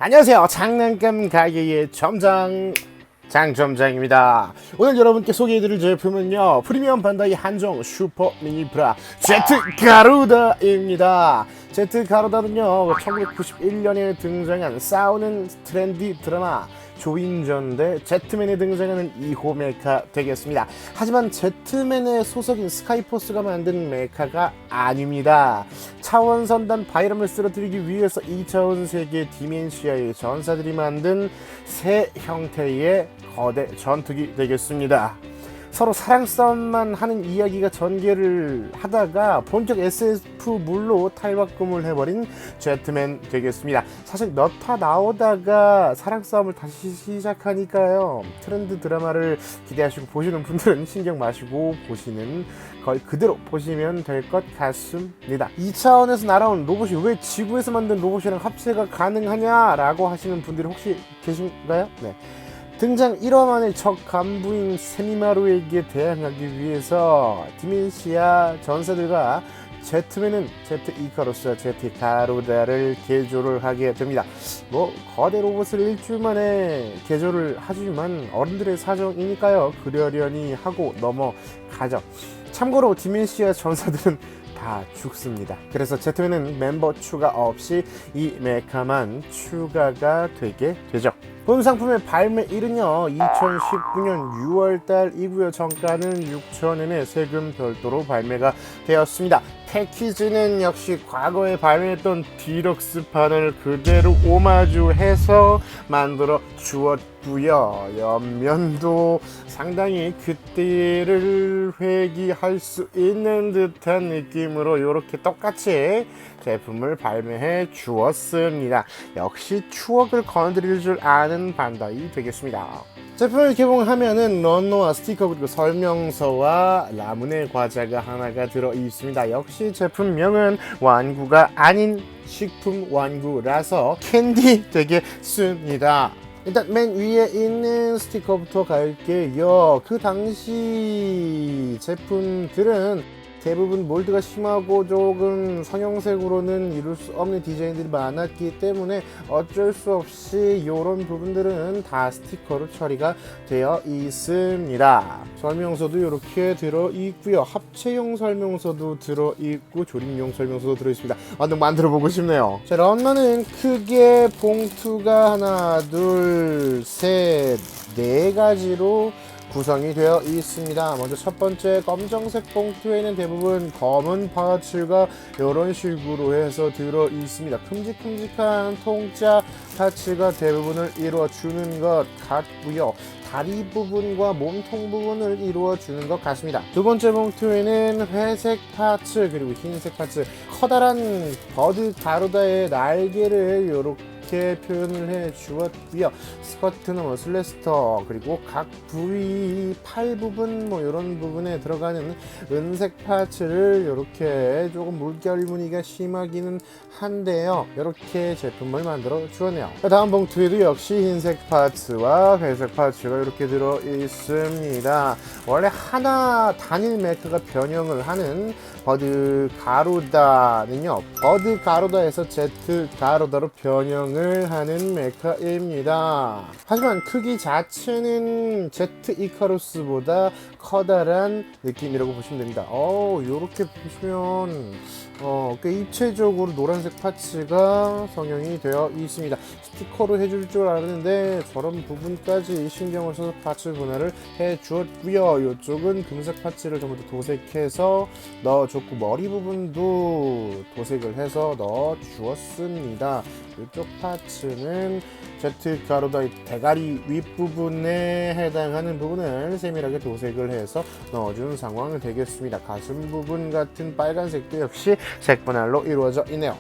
안녕하세요. 장난감 가게의 점장 장점장입니다. 오늘 여러분께 소개해드릴 제품은요, 프리미엄 반다이 한정 슈퍼 미니 브라 제트 가루다입니다. 제트 가루다는요, 1991년에 등장한 싸우는 트렌디 드라마 조인전 대 제트맨에 등장하는 2호 메카 되겠습니다. 하지만 제트맨의 소속인 스카이포스가 만든 메카가 아닙니다. 차원선단 바이럼을 쓰러뜨리기 위해서 2차원 세계 디멘시아의 전사들이 만든 새 형태의 거대 전투기 되겠습니다. 서로 사랑 싸움만 하는 이야기가 전개를 하다가 본격 SF물로 탈바꿈을 해버린 제트맨 되겠습니다. 사실 너타 나오다가 사랑 싸움을 다시 시작하니까요, 트렌드 드라마를 기대하시고 보시는 분들은 신경 마시고 보시는 걸 그대로 보시면 될 것 같습니다. 2차원에서 날아온 로봇이 왜 지구에서 만든 로봇이랑 합체가 가능하냐라고 하시는 분들이 혹시 계신가요? 네. 등장 1화 만에 적 간부인 세미마루에게 대항하기 위해서 디멘시아 전사들과 제트맨은 제트 이카로스와 제트 가루다를 개조를 하게 됩니다. 거대 로봇을 일주일 만에 개조를 하지만 어른들의 사정이니까요, 그러려니 하고 넘어가죠. 참고로 디멘시아 전사들은 다 죽습니다. 그래서 제트맨은 멤버 추가 없이 이 메카만 추가가 되게 되죠. 본 상품의 발매일은요, 2019년 6월달이고요. 정가는 6,000엔에 세금 별도로 발매가 되었습니다. 패키지는 역시 과거에 발매했던 디럭스판을 그대로 오마주해서 만들어 주었고요. 옆면도 상당히 그때를 회귀할 수 있는 듯한 느낌으로 이렇게 똑같이 제품을 발매해 주었습니다. 역시 추억을 건드릴 줄 아는 반다이 되겠습니다. 제품을 개봉하면은 런너와 스티커 그리고 설명서와 라무네 과자가 하나가 들어 있습니다. 역시 제품명은 완구가 아닌 식품 완구라서 캔디 되겠습니다. 일단 맨 위에 있는 스티커부터 갈게요. 그 당시 제품들은 대부분 몰드가 심하고 조금 선형색으로는 이룰 수 없는 디자인들이 많았기 때문에 어쩔 수 없이 이런 부분들은 다 스티커로 처리가 되어 있습니다. 설명서도 이렇게 들어있고요. 합체용 설명서도 들어있고 조립용 설명서도 들어있습니다. 너무 만들어보고 싶네요. 자, 런너는 크게 봉투가 하나, 둘, 셋, 네 가지로 구성이 되어 있습니다. 먼저 첫 번째 검정색 봉투에는 대부분 검은 파츠가 이런 식으로 해서 들어 있습니다. 큼직큼직한 통짜 파츠가 대부분을 이루어주는 것 같고요. 다리 부분과 몸통 부분을 이루어주는 것 같습니다. 두 번째 봉투에는 회색 파츠 그리고 흰색 파츠, 커다란 버드 가루다의 날개를 이렇게 표현을 해 주었고요. 스커트나 머슬레스터 그리고 각 부위 팔 부분 이런 부분에 들어가는 은색 파츠를 이렇게 조금 물결 무늬가 심하기는 한데요, 이렇게 제품을 만들어 주었네요. 다음 봉투에도 역시 흰색 파츠와 회색 파츠가 이렇게 들어 있습니다. 원래 하나 단일 메카가 변형을 하는 버드 가루다는요, 버드 가루다에서 제트 가루다로 변형을 하는 메카입니다. 하지만 크기 자체는 제트 이카루스보다 커다란 느낌이라고 보시면 됩니다. 이렇게 보시면 꽤 입체적으로 노란색 파츠가 성형이 되어 있습니다. 스티커로 해줄 줄 알았는데 저런 부분까지 신경을 써서 파츠 분할을 해 주었고요. 이쪽은 금색 파츠를 전부 다 도색해서 넣어줬고, 머리 부분도 도색을 해서 넣어 주었습니다. 이쪽 파츠는 제트 가루다의 대가리 윗부분에 해당하는 부분을 세밀하게 도색을 해서 넣어준 상황이 되겠습니다. 가슴 부분 같은 빨간색도 역시 색분할로 이루어져 있네요.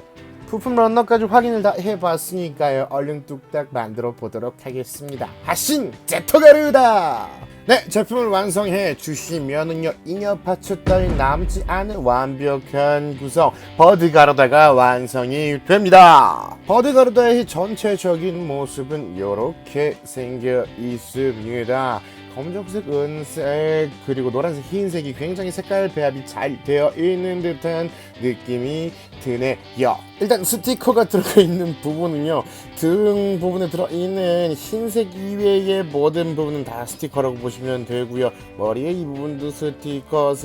부품 런너까지 확인을 다 해봤으니까요, 얼른 뚝딱 만들어 보도록 하겠습니다. 하신 제토가루다! 네, 제품을 완성해 주시면은요, 잉여 파츠 따위 남지 않은 완벽한 구성 버드 가루다가 완성이 됩니다. 버드 가루다의 전체적인 모습은 이렇게 생겨 있습니다. 검정색, 은색, 그리고 노란색, 흰색이 굉장히 색깔 배합이 잘 되어 있는 듯한 느낌이 드네요. 일단 스티커가 들어있는 부분은요, 등 부분에 들어있는 흰색 이외의 모든 부분은 다 스티커라고 보시면 되고요. 머리에 이 부분도 스티커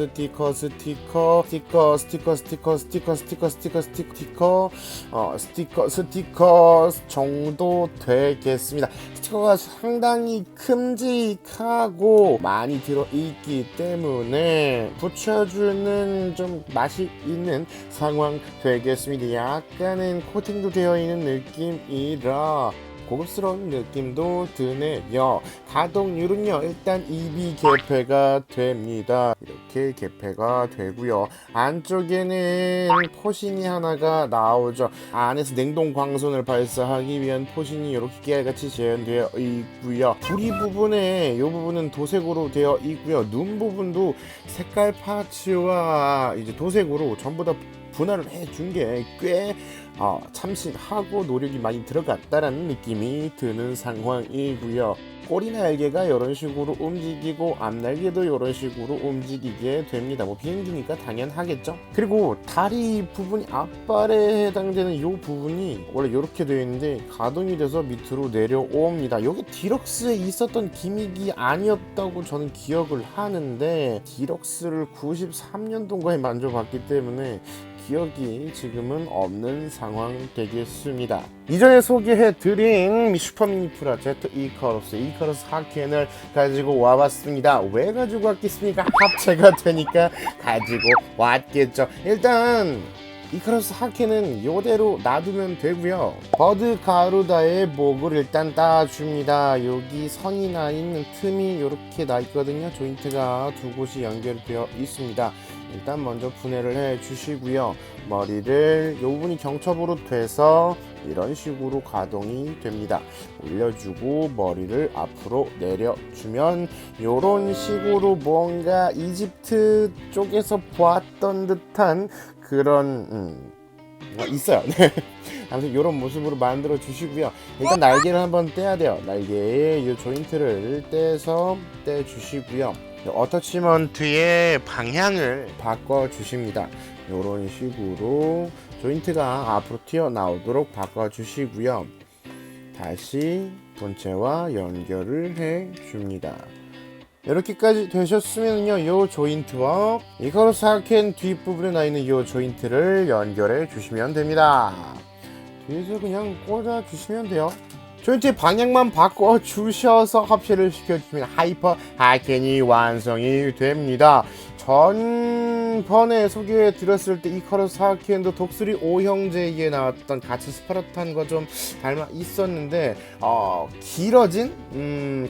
정도 되겠습니다. 스티커가 상당히 큼직하고 많이 들어있기 때문에 붙여주는 좀 맛이 있는 상황 되겠습니다. 약간은 코팅도 되어 있는 느낌이라 고급스러운 느낌도 드네요. 가동률은요, 일단 EB 개폐가 됩니다. 이렇게 개폐가 되고요. 안쪽에는 포신이 하나가 나오죠. 안에서 냉동 광선을 발사하기 위한 포신이 이렇게 깨알같이 재현되어 있고요. 부리 부분에 이 부분은 도색으로 되어 있고요. 눈 부분도 색깔 파츠와 이제 도색으로 전부 다 분할을 해준 게 꽤 참신하고 노력이 많이 들어갔다라는 느낌이 드는 상황이고요. 꼬리 날개가 이런 식으로 움직이고 앞날개도 이런 식으로 움직이게 됩니다. 뭐 비행기니까 당연하겠죠. 그리고 다리 부분이 앞발에 해당되는 이 부분이 원래 이렇게 되어 있는데 가동이 돼서 밑으로 내려옵니다. 이게 디럭스에 있었던 기믹이 아니었다고 저는 기억을 하는데 디럭스를 93년도인가에 만져봤기 때문에 기억이 지금은 없는 상황 되겠습니다. 이전에 소개해드린 슈퍼미니프라 Z 이카루스 하켄을 가지고 와봤습니다. 왜 가지고 왔겠습니까? 합체가 되니까 가지고 왔겠죠. 일단 이카루스 하켄은 이대로 놔두면 되고요. 버드 가루다의 목을 일단 따줍니다. 여기 선이 나 있는 틈이 이렇게 나 있거든요. 조인트가 두 곳이 연결되어 있습니다. 일단 먼저 분해를 해 주시고요. 머리를 이 부분이 경첩으로 돼서 이런 식으로 가동이 됩니다. 올려주고 머리를 앞으로 내려주면 이런 식으로 뭔가 이집트 쪽에서 보았던 듯한 그런 있어요. 아무튼 이런 모습으로 만들어 주시고요. 일단 날개를 한번 떼야 돼요. 날개에 이 조인트를 떼서 떼 주시고요. 어터치먼트의 방향을 바꿔 주십니다. 이런 식으로 조인트가 앞으로 튀어나오도록 바꿔 주시고요. 다시 본체와 연결을 해 줍니다. 이렇게까지 되셨으면요, 이 조인트와 이카루스 하켄 뒷부분에 나 있는 이 조인트를 연결해 주시면 됩니다. 뒤에서 그냥 꽂아 주시면 돼요. 조인트의 방향만 바꿔 주셔서 합체를 시켜주시면 하이퍼 하켄이 완성이 됩니다. 전번에 소개해 드렸을 때 이카루스 하켄도 독수리 5형제에 나왔던 가차 스파르탄과 좀 닮아 있었는데 길어진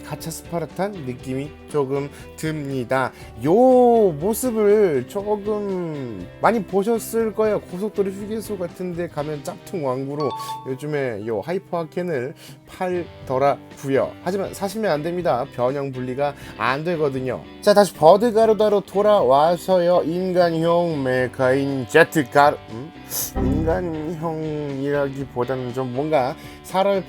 가차 스파르탄 느낌이 조금 듭니다. 요 모습을 조금 많이 보셨을 거예요. 고속도로 휴게소 같은데 가면 짭퉁 왕구로 요즘에 요 하이퍼 하켄을 팔더라고요. 하지만 사시면 안 됩니다. 변형 분리가 안 되거든요. 자, 다시 버드 가루다로 돌아와서요. 인간형 메카인 제트 가루 인간형이라기보다는 좀 뭔가 사람의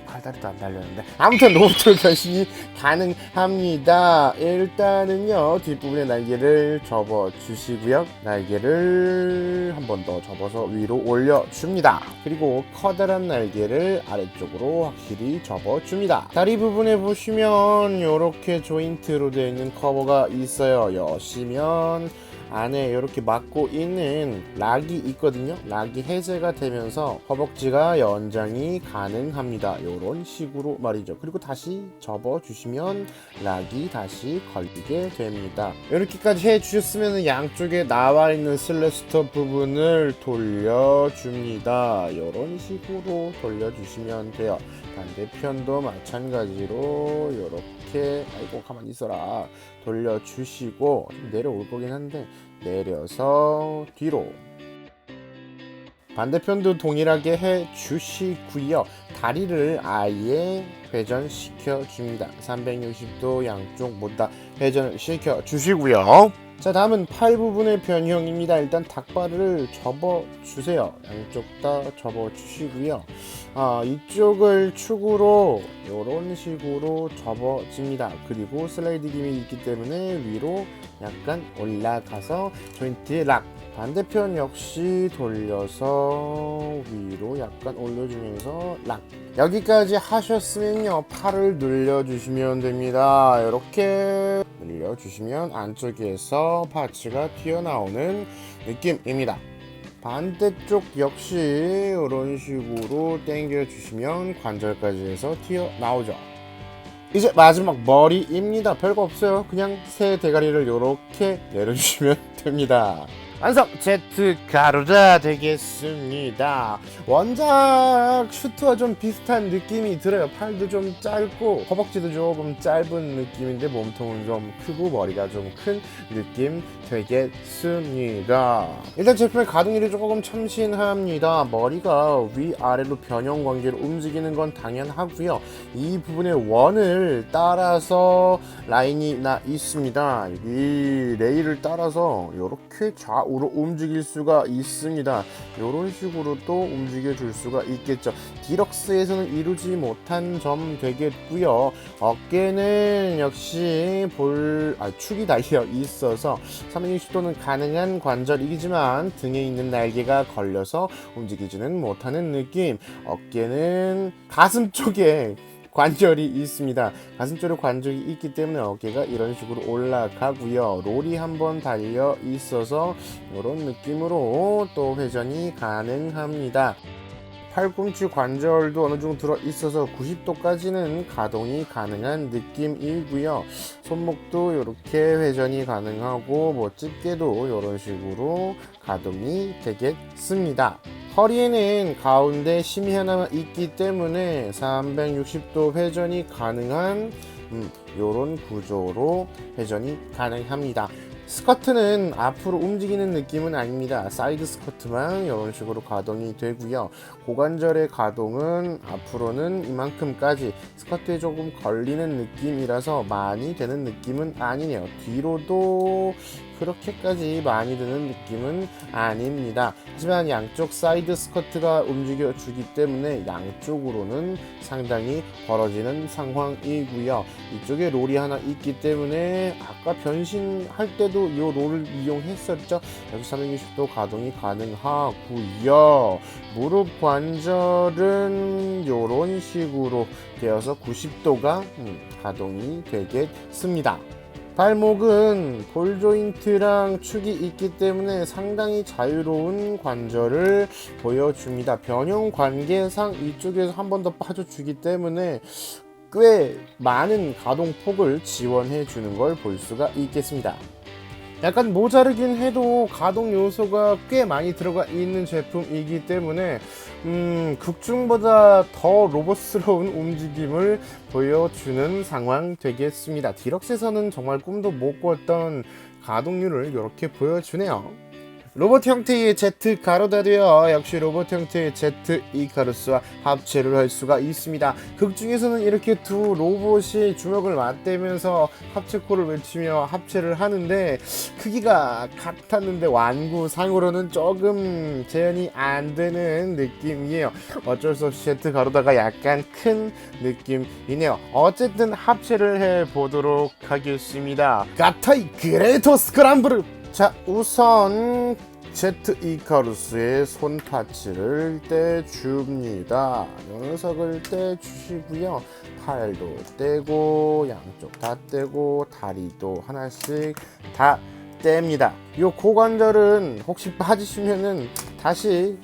팔다리도 안 달렸는데 아무튼 로봇으로 변신이 가능합니다. 일단은요, 뒷부분에 날개를 접어 주시고요. 날개를 한 번 더 접어서 위로 올려 줍니다. 그리고 커다란 날개를 아래쪽으로 확실히 접어 줍니다. 다리 부분에 보시면 이렇게 조인트로 되어 있는 커버가 있어요. 여시면 안에 이렇게 막고 있는 락이 있거든요. 락이 해제가 되면서 허벅지가 연장이 가능합니다. 이런 식으로 말이죠. 그리고 다시 접어주시면 락이 다시 걸리게 됩니다. 이렇게까지 해주셨으면 양쪽에 나와 있는 슬래스터 부분을 돌려줍니다. 이런 식으로 돌려주시면 돼요. 반대편도 마찬가지로 이렇게 가만히 있어라 돌려주시고 좀 내려올 거긴 한데 내려서 뒤로 반대편도 동일하게 해주시고요. 다리를 아예 회전시켜 줍니다. 360도 양쪽 모두 다 회전을 시켜 주시고요. 자, 다음은 팔 부분의 변형입니다. 일단 닭발을 접어주세요. 양쪽 다 접어주시고요. 이쪽을 축으로 이런 식으로 접어집니다. 그리고 슬라이드 힘이 있기 때문에 위로 약간 올라가서 조인트에 락. 반대편 역시 돌려서 위로 약간 올려주면서 락. 여기까지 하셨으면요, 팔을 늘려주시면 됩니다. 이렇게 늘려주시면 안쪽에서 파츠가 튀어나오는 느낌입니다. 반대쪽 역시 이런 식으로 당겨주시면 관절까지 해서 튀어나오죠. 이제 마지막 머리입니다. 별거 없어요. 그냥 새 대가리를 이렇게 내려주시면 됩니다. 완성! Z 가루다 되겠습니다. 원작 슈트와 좀 비슷한 느낌이 들어요. 팔도 좀 짧고 허벅지도 조금 짧은 느낌인데 몸통은 좀 크고 머리가 좀 큰 느낌 되겠습니다. 일단 제품의 가동률이 조금 참신합니다. 머리가 위아래로 변형 관계로 움직이는 건 당연하고요. 이 부분의 원을 따라서 라인이 나 있습니다. 이 레일을 따라서 이렇게 좌우로 움직일 수가 있습니다. 이런 식으로 또 움직여 줄 수가 있겠죠. 디럭스에서는 이루지 못한 점 되겠고요. 어깨는 역시 축이 달려 있어서 360도는 가능한 관절이지만 등에 있는 날개가 걸려서 움직이지는 못하는 느낌. 어깨는 가슴 쪽에 관절이 있습니다. 가슴 쪽에 관절이 있기 때문에 어깨가 이런 식으로 올라가고요. 롤이 한번 달려 있어서 이런 느낌으로 또 회전이 가능합니다. 팔꿈치 관절도 어느 정도 들어 있어서 90도까지는 가동이 가능한 느낌이고요. 손목도 이렇게 회전이 가능하고 집게도 이런 식으로 가동이 되겠습니다. 허리에는 가운데 심이 하나 있기 때문에 360도 회전이 가능한 이런 구조로 회전이 가능합니다. 스커트는 앞으로 움직이는 느낌은 아닙니다. 사이드 스커트만 이런 식으로 가동이 되고요. 고관절의 가동은 앞으로는 이만큼까지 스커트에 조금 걸리는 느낌이라서 많이 되는 느낌은 아니네요. 뒤로도 그렇게까지 많이 드는 느낌은 아닙니다. 하지만 양쪽 사이드 스커트가 움직여 주기 때문에 양쪽으로는 상당히 벌어지는 상황이고요. 이쪽에 롤이 하나 있기 때문에 아까 변신할 때도 이 롤을 이용했었죠. 여기 360도 가동이 가능하고요. 무릎 관절은 이런 식으로 되어서 90도가 가동이 되겠습니다. 발목은 볼 조인트랑 축이 있기 때문에 상당히 자유로운 관절을 보여줍니다. 변형 관계상 이쪽에서 한 번 더 빠져주기 때문에 꽤 많은 가동폭을 지원해 주는 걸 볼 수가 있겠습니다. 약간 모자르긴 해도 가동 요소가 꽤 많이 들어가 있는 제품이기 때문에 극중보다 더 로봇스러운 움직임을 보여주는 상황 되겠습니다. 디럭스에서는 정말 꿈도 못 꿨던 가동률을 이렇게 보여주네요. 로봇 형태의 Z 가로다도요, 역시 로봇 형태의 Z 이카루스와 합체를 할 수가 있습니다. 극 중에서는 이렇게 두 로봇이 주먹을 맞대면서 합체코를 외치며 합체를 하는데 크기가 같았는데 완구상으로는 조금 재현이 안 되는 느낌이에요. 어쩔 수 없이 Z 가로다가 약간 큰 느낌이네요. 어쨌든 합체를 해보도록 하겠습니다. 가타이 그레이터 스크램블! 자, 우선 Z 이카루스의 손 파츠를 떼줍니다. 녀석을 떼주시고요. 팔도 떼고 양쪽 다 떼고 다리도 하나씩 다 뗍니다. 이 고관절은 혹시 빠지시면은 다시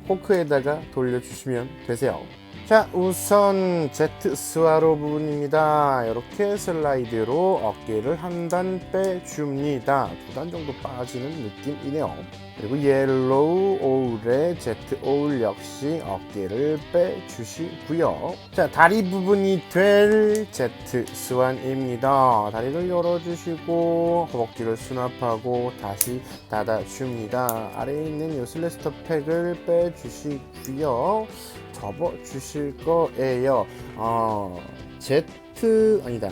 포크에다가 돌려주시면 되세요. 자, 우선 Z 스와로 부분입니다. 이렇게 슬라이드로 어깨를 한 단 빼줍니다. 2단 정도 빠지는 느낌이네요. 그리고 옐로우 오울의 Z 오울 역시 어깨를 빼주시고요. 자, 다리 부분이 될 Z 스완입니다. 다리를 열어주시고 허벅지를 수납하고 다시 닫아줍니다. 아래에 있는 이 슬래스터 팩을 빼주시고요. 접어주실 거예요. Z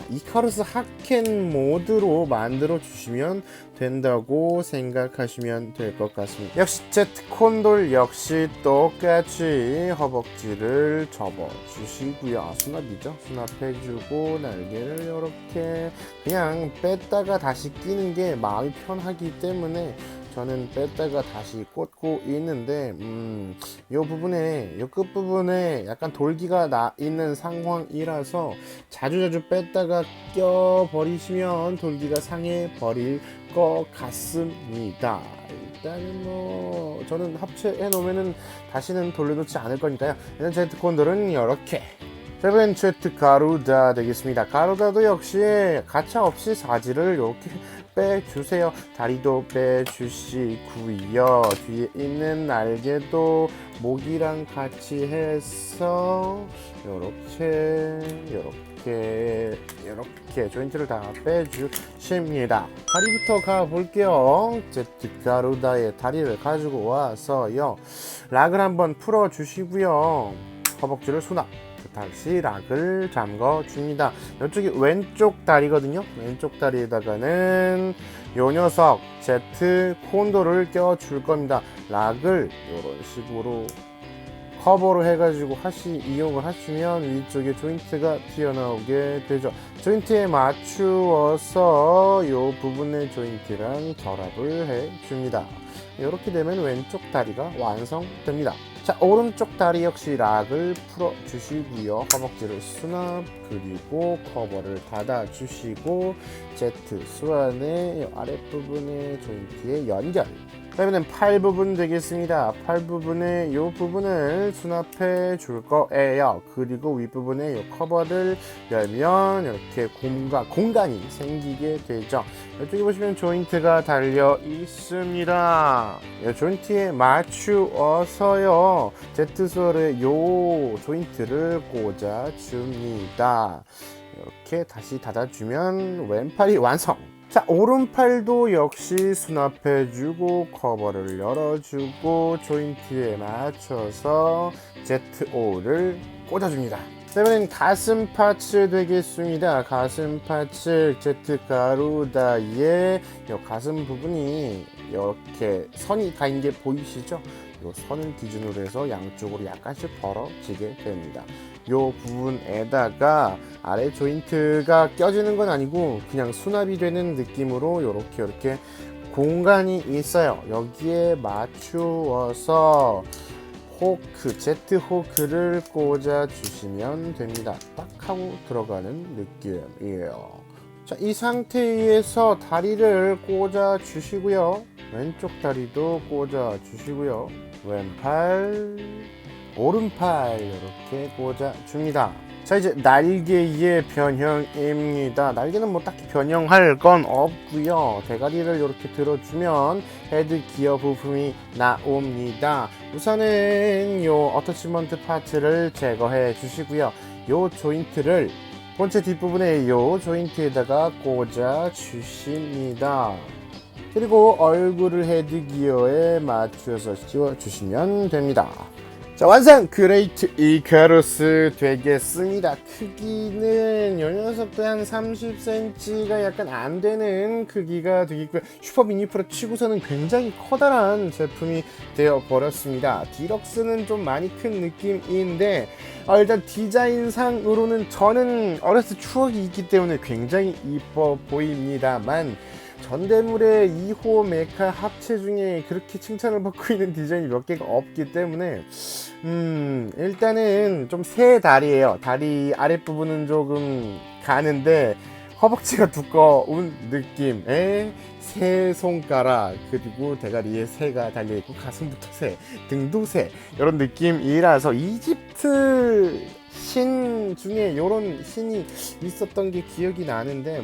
이카루스 하켄 모드로 만들어 주시면 된다고 생각하시면 될 것 같습니다. 역시 제트 콘돌 역시 똑같이 허벅지를 접어 주시고요. 수납이죠. 수납해주고 날개를 이렇게 그냥 뺐다가 다시 끼는 게 마음이 편하기 때문에 저는 뺐다가 다시 꽂고 있는데 요 부분에 요 끝부분에 약간 돌기가 나 있는 상황이라서 자주자주 뺐다가 껴 버리시면 돌기가 상해 버릴 것 같습니다. 일단은 뭐 저는 합체해 놓으면은 다시는 돌려놓지 않을 거니까요. 일단 제트 콘돌은 이렇게 세븐 제트 가루다 되겠습니다. 가루다도 역시 가차 없이 사지를 이렇게 빼주세요. 다리도 빼주시고요. 뒤에 있는 날개도 목이랑 같이 해서 이렇게 조인트를 다 빼주십니다. 다리부터 가볼게요. 제트 가루다의 다리를 가지고 와서요. 락을 한번 풀어주시고요. 허벅지를 수납. 다시 락을 잠궈 줍니다. 이쪽이 왼쪽 다리거든요. 왼쪽 다리에다가는 요 녀석 제트 콘도를 껴 줄 겁니다. 락을 이런 식으로 커버로 해가지고 이용을 하시면 위쪽에 조인트가 튀어나오게 되죠. 조인트에 맞추어서 이 부분의 조인트랑 결합을 해줍니다. 이렇게 되면 왼쪽 다리가 완성됩니다. 자, 오른쪽 다리 역시 락을 풀어 주시고요. 허벅지를 수납 그리고 커버를 닫아 주시고 제트 수완의 아랫부분의 조인트에 연결. 그러면 팔 부분 되겠습니다. 팔 부분의 이 부분을 수납해 줄 거예요. 그리고 윗부분에 이 커버를 열면 이렇게 공간이 생기게 되죠. 이쪽에 보시면 조인트가 달려 있습니다. 이 조인트에 맞추어서요. 제트솔의 이 조인트를 꽂아 줍니다. 이렇게 다시 닫아주면 왼팔이 완성! 자, 오른팔도 역시 수납해주고 커버를 열어주고 조인트에 맞춰서 ZO를 꽂아줍니다. 이번엔 가슴 파츠 되겠습니다. 가슴 파츠 제트 가루다의 가슴 부분이 이렇게 선이 가 있는 게 보이시죠? 이 선을 기준으로 해서 양쪽으로 약간씩 벌어지게 됩니다. 이 부분에다가 아래 조인트가 껴지는 건 아니고 그냥 수납이 되는 느낌으로 이렇게 공간이 있어요. 여기에 맞추어서 제트 호크를 꽂아 주시면 됩니다. 딱 하고 들어가는 느낌이에요. 자, 이 상태에서 다리를 꽂아 주시고요. 왼쪽 다리도 꽂아 주시고요. 왼팔, 오른팔 이렇게 꽂아 줍니다. 자, 이제 날개의 변형입니다. 날개는 뭐 딱히 변형할 건 없고요. 대가리를 이렇게 들어주면 헤드 기어 부품이 나옵니다. 우선은 요 어터치먼트 파츠를 제거해 주시고요. 요 조인트를 본체 뒷부분에 요 조인트에다가 꽂아 주십니다. 그리고 얼굴을 헤드 기어에 맞춰서 씌워 주시면 됩니다. 자, 완성! 그레이트 이카루스 되겠습니다. 크기는 요 녀석도 한 30cm가 약간 안 되는 크기가 되겠고요. 슈퍼 미니 프로 치고서는 굉장히 커다란 제품이 되어 버렸습니다. 디럭스는 좀 많이 큰 느낌인데 일단 디자인상으로는 저는 어렸을 때 추억이 있기 때문에 굉장히 이뻐 보입니다만 전대물의 2호 메카 합체 중에 그렇게 칭찬을 받고 있는 디자인이 몇 개가 없기 때문에 일단은 좀 새 다리예요. 다리 아랫부분은 조금 가는데 허벅지가 두꺼운 느낌의 새 손가락, 그리고 대가리에 새가 달려있고 가슴부터 새, 등도 새, 이런 느낌이라서 이집트 신 중에 이런 신이 있었던 게 기억이 나는데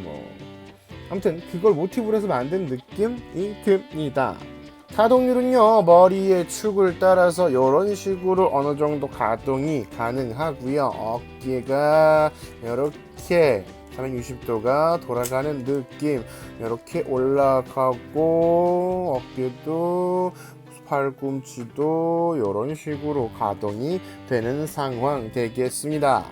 아무튼 그걸 모티브로 해서 만든 느낌이 듭니다. 가동률은요, 머리의 축을 따라서 이런 식으로 어느 정도 가동이 가능하고요. 어깨가 이렇게 360도가 돌아가는 느낌, 이렇게 올라가고 어깨도 팔꿈치도 이런 식으로 가동이 되는 상황 되겠습니다.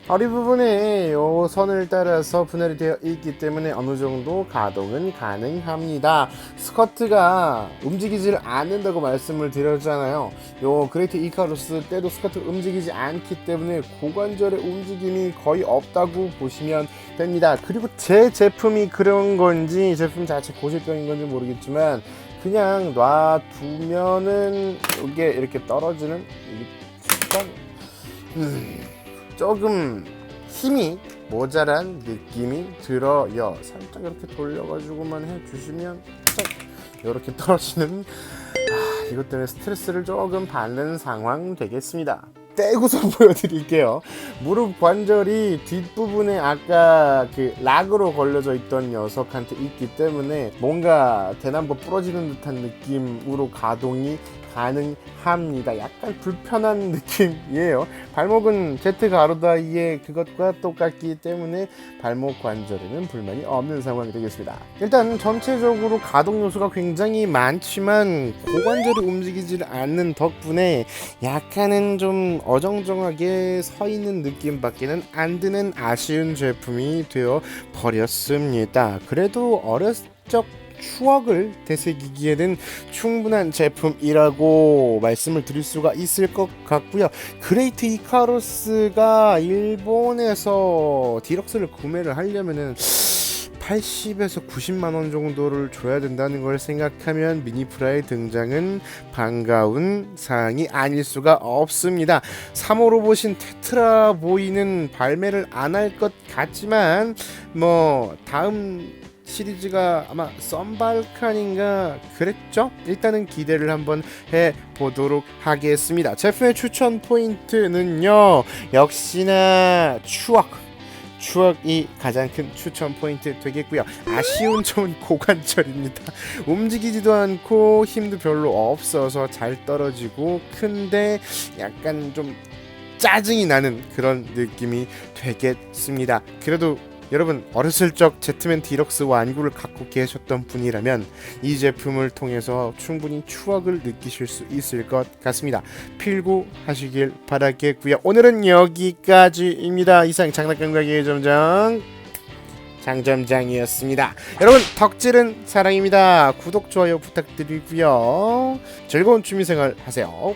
허리 부분에 요 선을 따라서 분할이 되어 있기 때문에 어느 정도 가동은 가능합니다. 스커트가 움직이질 않는다고 말씀을 드렸잖아요. 요 그레이트 이카루스 때도 스커트가 움직이지 않기 때문에 고관절의 움직임이 거의 없다고 보시면 됩니다. 그리고 제 제품이 그런 건지 제품 자체 고질병인 건지 모르겠지만 그냥 놔두면은 이게 이렇게 떨어지는 조금 힘이 모자란 느낌이 들어요. 살짝 이렇게 돌려가지고만 해주시면 이렇게 떨어지는 이것 때문에 스트레스를 조금 받는 상황 되겠습니다. 떼고서 보여드릴게요. 무릎 관절이 뒷부분에 아까 그 락으로 걸려져 있던 녀석한테 있기 때문에 뭔가 대나무가 부러지는 듯한 느낌으로 가동이 가능합니다. 약간 불편한 느낌이에요. 발목은 제트 가로다이의 그것과 똑같기 때문에 발목 관절에는 불만이 없는 상황이 되겠습니다. 일단 전체적으로 가동 요소가 굉장히 많지만 고관절이 움직이지 않는 덕분에 약간은 좀 어정쩡하게 서 있는 느낌밖에는 안 드는 아쉬운 제품이 되어 버렸습니다. 그래도 어렸을 적 추억을 되새기기에는 충분한 제품이라고 말씀을 드릴 수가 있을 것 같고요. 그레이트 이카루스가 일본에서 디럭스를 구매를 하려면은 80에서 90만 원 정도를 줘야 된다는 걸 생각하면 미니프라의 등장은 반가운 사항이 아닐 수가 없습니다. 3호 로봇인 테트라 보이는 발매를 안 할 것 같지만 뭐 다음 시리즈가 아마 썬발칸인가 그랬죠? 일단은 기대를 한번 해보도록 하겠습니다. 제품의 추천 포인트는요, 역시나 추억이 가장 큰 추천 포인트 되겠고요. 아쉬운 점은 고관절입니다. 움직이지도 않고 힘도 별로 없어서 잘 떨어지고 큰데 약간 좀 짜증이 나는 그런 느낌이 되겠습니다. 그래도 여러분 어렸을 적 제트맨 디럭스 완구를 갖고 계셨던 분이라면 이 제품을 통해서 충분히 추억을 느끼실 수 있을 것 같습니다. 필구하시길 바라겠고요. 오늘은 여기까지입니다. 이상 장난감 가게의 장점장이었습니다. 여러분 덕질은 사랑입니다. 구독 좋아요 부탁드리고요. 즐거운 취미생활 하세요.